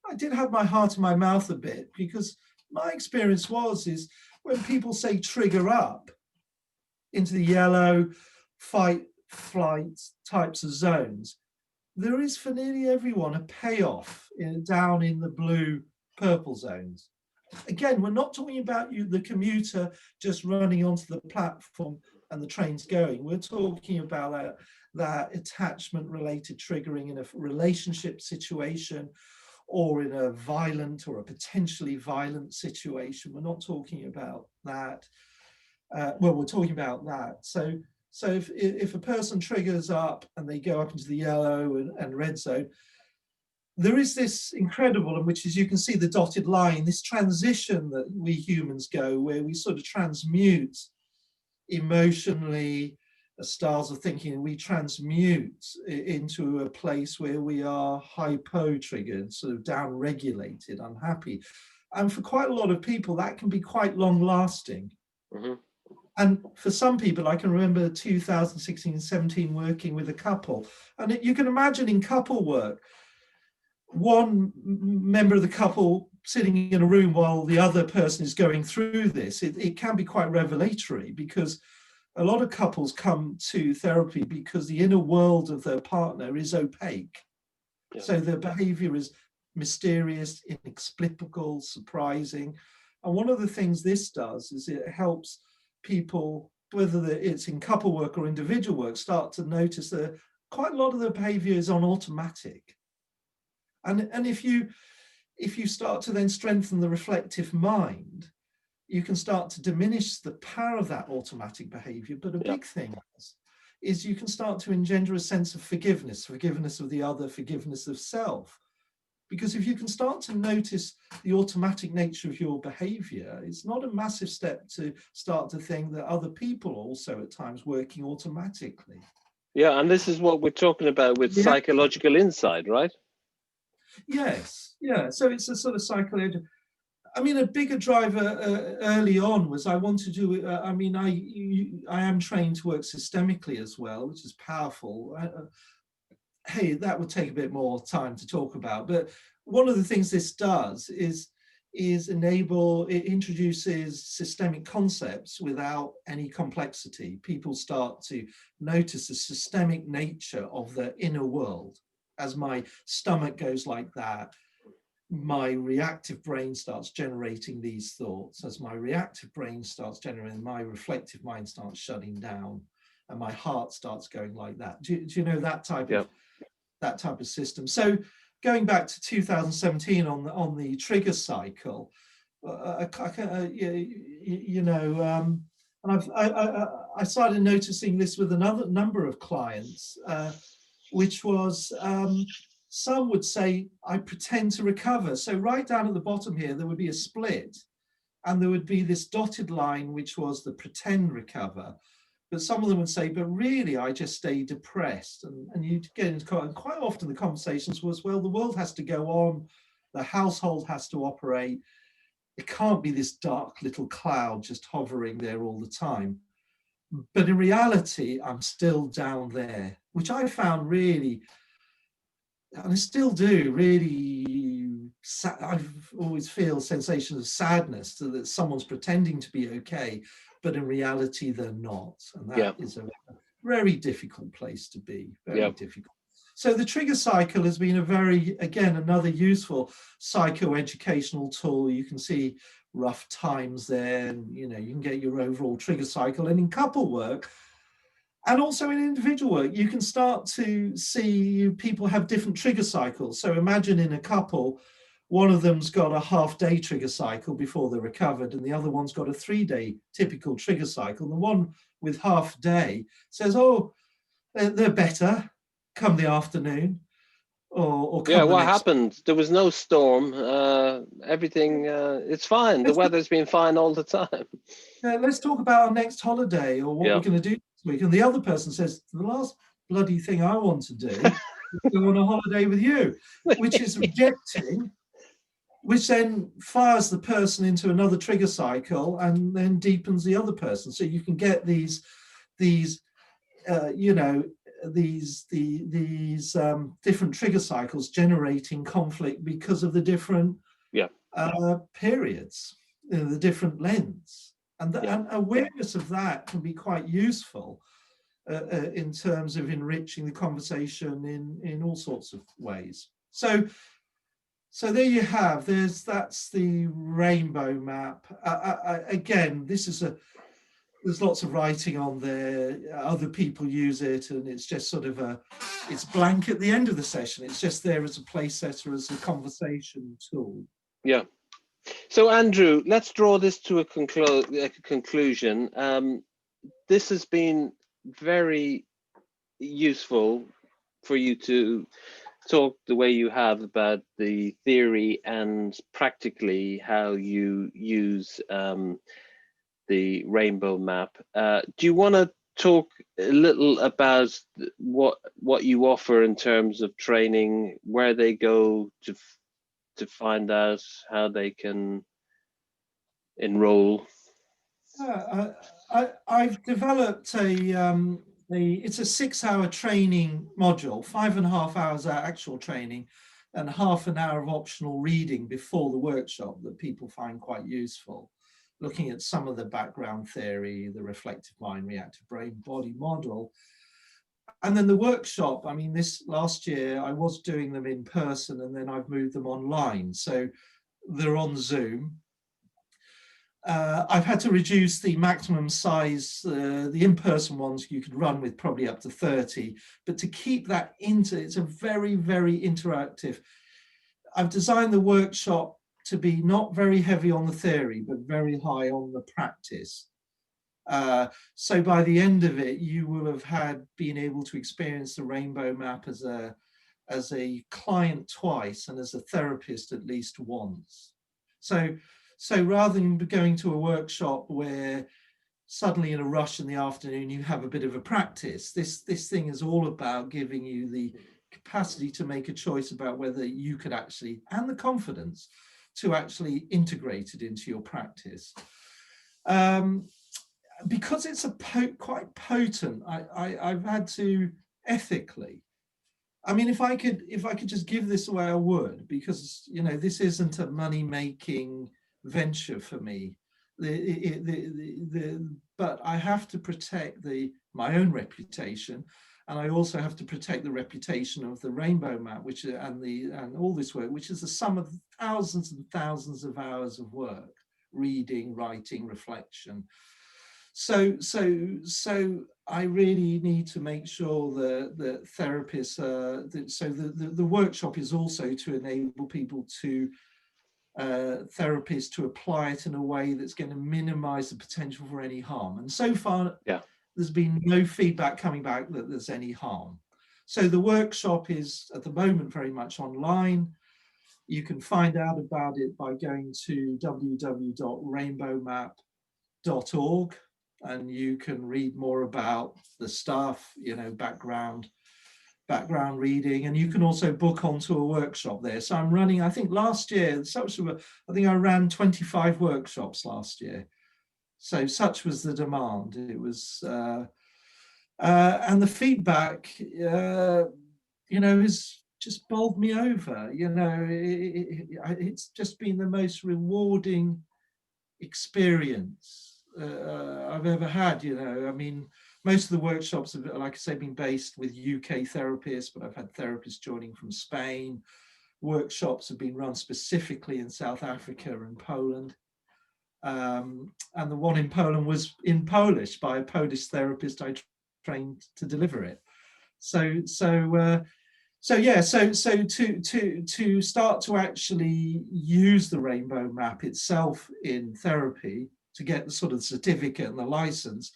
I did have my heart in my mouth a bit, because my experience is when people say trigger up into the yellow, fight, flight types of zones, there is for nearly everyone a payoff down in the blue, purple zones. Again, we're not talking about the commuter just running onto the platform and the train's going. We're talking about that attachment-related triggering in a relationship situation, or in a violent or a potentially violent situation. We're not talking about that. We're talking about that. So if a person triggers up and they go up into the yellow and red zone, there is this incredible, and which is, you can see the dotted line, this transition that we humans go, where we sort of transmute emotionally, styles of thinking, and we transmute into a place where we are hypo-triggered, sort of down-regulated, unhappy. And for quite a lot of people, that can be quite long-lasting. Mm-hmm. And for some people, I can remember 2016, 17 working with a couple. And you can imagine in couple work, one member of the couple sitting in a room while the other person is going through this. It can be quite revelatory, because a lot of couples come to therapy because the inner world of their partner is opaque. Yeah. So their behavior is mysterious, inexplicable, surprising. And one of the things this does is it helps people, whether it's in couple work or individual work, start to notice that quite a lot of their behavior is on automatic. And if you start to then strengthen the reflective mind, you can start to diminish the power of that automatic behavior. But a big thing is you can start to engender a sense of forgiveness of the other, forgiveness of self. Because if you can start to notice the automatic nature of your behavior, it's not a massive step to start to think that other people are also at times working automatically. Yeah, and this is what we're talking about with psychological insight, right? Yes, yeah. So it's a sort of psychological. I mean, a bigger driver early on was I want to do. I am trained to work systemically as well, which is powerful. Hey, that would take a bit more time to talk about. But one of the things this does is it introduces systemic concepts without any complexity. People start to notice the systemic nature of their inner world. As my stomach goes like that, my reactive brain starts generating these thoughts. As my reactive brain starts generating, my reflective mind starts shutting down, and my heart starts going like that. Do you know that type of system? So going back to 2017 on the trigger cycle, and I started noticing this with another number of clients, which was some would say, I pretend to recover. So right down at the bottom here, there would be a split, and there would be this dotted line, which was the pretend recover. But some of them would say, but really, I just stay depressed. And you get into quite often the conversations was, well, the world has to go on, the household has to operate. It can't be this dark little cloud just hovering there all the time. But in reality, I'm still down there, which I found really, and I still do, really, I always feel sensations of sadness that someone's pretending to be okay, but in reality, they're not. And that is very difficult place to be, very Yeah. difficult. So the trigger cycle has been a very, again, another useful psychoeducational tool. You can see rough times there, and you can get your overall trigger cycle. And in couple work, and also in individual work, you can start to see people have different trigger cycles. So imagine in a couple, one of them's got a half-day trigger cycle before they're recovered, and the other one's got a 3-day typical trigger cycle. The one with half day says, oh, they're better come the afternoon, or come Yeah, the what next. happened? There was no storm. Everything, it's fine. The weather's been fine all the time. Let's talk about our next holiday, or what Yeah. we're going to do this week. And the other person says, the last bloody thing I want to do is go on a holiday with you, which is rejecting, which then fires the person into another trigger cycle and then deepens the other person. So you can get these different trigger cycles generating conflict because of the different periods, the different lengths, and awareness of that can be quite useful in terms of enriching the conversation in all sorts of ways. So there you have. That's the rainbow map. Again, there's lots of writing on there. Other people use it, and it's just sort of it's blank at the end of the session. It's just there as a place setter, as a conversation tool. Yeah. So Andrew, let's draw this to a conclusion. This has been very useful for you to talk the way you have about the theory and practically how you use the rainbow map. Do you want to talk a little about what you offer in terms of training, where they go to find out how they can enroll? I've developed it's a 6-hour training module, 5.5 hours actual training, and half an hour of optional reading before the workshop that people find quite useful, looking at some of the background theory, the reflective mind, reactive brain, body model. And then the workshop, I mean, this last year I was doing them in person, and then I've moved them online. So they're on Zoom. I've had to reduce the maximum size. The in-person ones you could run with probably up to 30, but to keep that it's a very, very interactive. I've designed the workshop to be not very heavy on the theory, but very high on the practice. So by the end of it, you will have been able to experience the rainbow map as a client twice and as a therapist at least once. So rather than going to a workshop where suddenly in a rush in the afternoon you have a bit of a practice, this thing is all about giving you the capacity to make a choice about whether you could actually, and the confidence to actually integrate it into your practice. Because it's quite potent, I've had to ethically. I mean, if I could just give this away, I would, because this isn't a money-making venture for me. But I have to protect my own reputation, and I also have to protect the reputation of the Rainbow Map, and all this work, which is the sum of thousands and thousands of hours of work, reading, writing, reflection. So I really need to make sure that therapists, so the workshop is also to enable people to, therapists to apply it in a way that's going to minimize the potential for any harm. And so far, there's been no feedback coming back that there's any harm. So the workshop is at the moment very much online. You can find out about it by going to www.rainbowmap.org. And you can read more about the stuff, background reading, and you can also book onto a workshop there. So I'm running, I think last year, I think I ran 25 workshops last year. So such was the demand. It was, and the feedback, has just bowled me over. It's just been the most rewarding experience I've ever had. I mean, most of the workshops have, like I say, been based with UK therapists, but I've had therapists joining from Spain. Workshops have been run specifically in South Africa and Poland. And the one in Poland was in Polish by a Polish therapist I trained to deliver it. So to start to actually use the rainbow map itself in therapy, to get the sort of certificate and the license,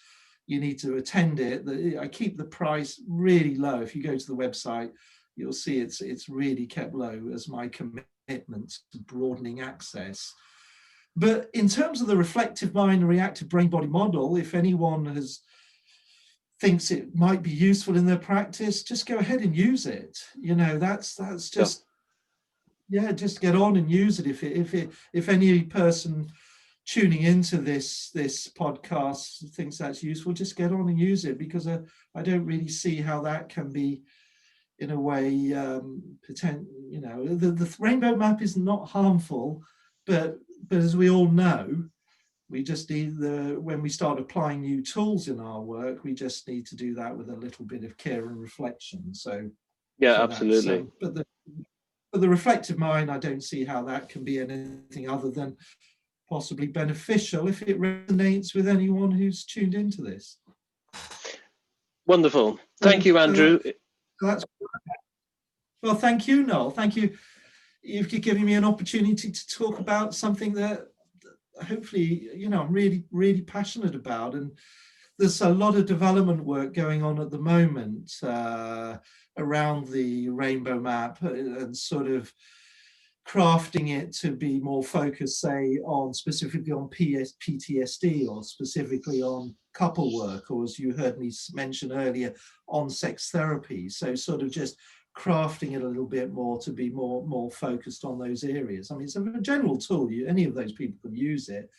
you need to attend it. I keep the price really low. If you go to the website, you'll see it's really kept low as my commitment to broadening access. But in terms of the reflective mind and reactive brain body model, if anyone thinks it might be useful in their practice, just go ahead and use it. You know, that's just, yeah, just get on and use it. If any person tuning into this podcast thinks that's useful, just get on and use it, because I don't really see how that can be, in a way, you know, the rainbow map is not harmful, but as we all know, we just need when we start applying new tools in our work, we just need to do that with a little bit of care and reflection. So yeah, absolutely. But the reflective mind, I don't see how that can be anything other than possibly beneficial if it resonates with anyone who's tuned into this. Wonderful. Thank you, Andrew. That's well, thank you, Noel. Thank you. You've given me an opportunity to talk about something that hopefully, you know, I'm really, really passionate about. And there's a lot of development work going on at the moment around the rainbow map and sort of crafting it to be more focused, say, on specifically on PTSD, or specifically on couple work, or as you heard me mention earlier, on sex therapy. So sort of just crafting it a little bit more to be more focused on those areas. I mean, it's a general tool. Any of those people can use it,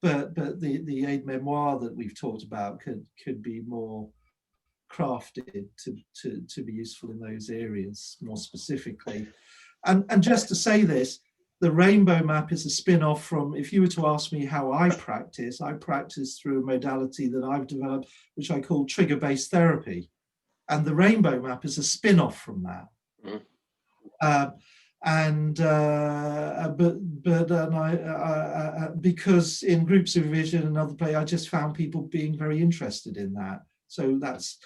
but the aid memoir that we've talked about could be more crafted to be useful in those areas more specifically. And just to say this, the rainbow map is a spin-off from, if you were to ask me how I practice through a modality that I've developed, which I call trigger-based therapy. And the rainbow map is a spin-off from that. Because in group supervision and other play, I just found people being very interested in that. So that's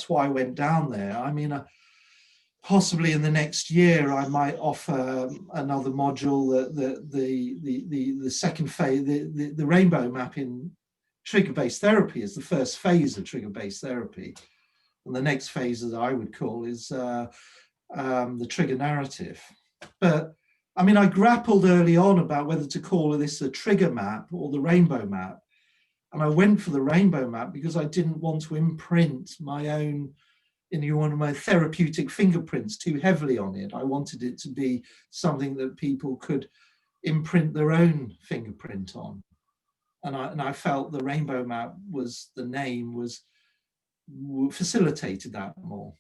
why I went down there. I mean, possibly in the next year, I might offer another module, the second phase, the rainbow map in trigger-based therapy is the first phase of trigger-based therapy. And the next phase that I would call is the trigger narrative. But I mean, I grappled early on about whether to call this a trigger map or the rainbow map. And I went for the rainbow map because I didn't want to imprint my own, one of my therapeutic fingerprints too heavily on it. I wanted it to be something that people could imprint their own fingerprint on. And I felt the rainbow map facilitated that more.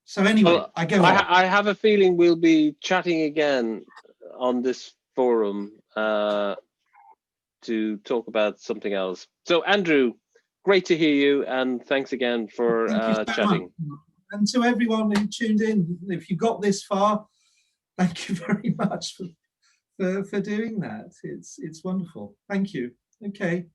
So anyway, well, I have a feeling we'll be chatting again on this forum to talk about something else. So Andrew, great to hear you, and thanks again for chatting. Much. And to everyone who tuned in, if you got this far, thank you very much for doing that. It's wonderful. Thank you. Okay.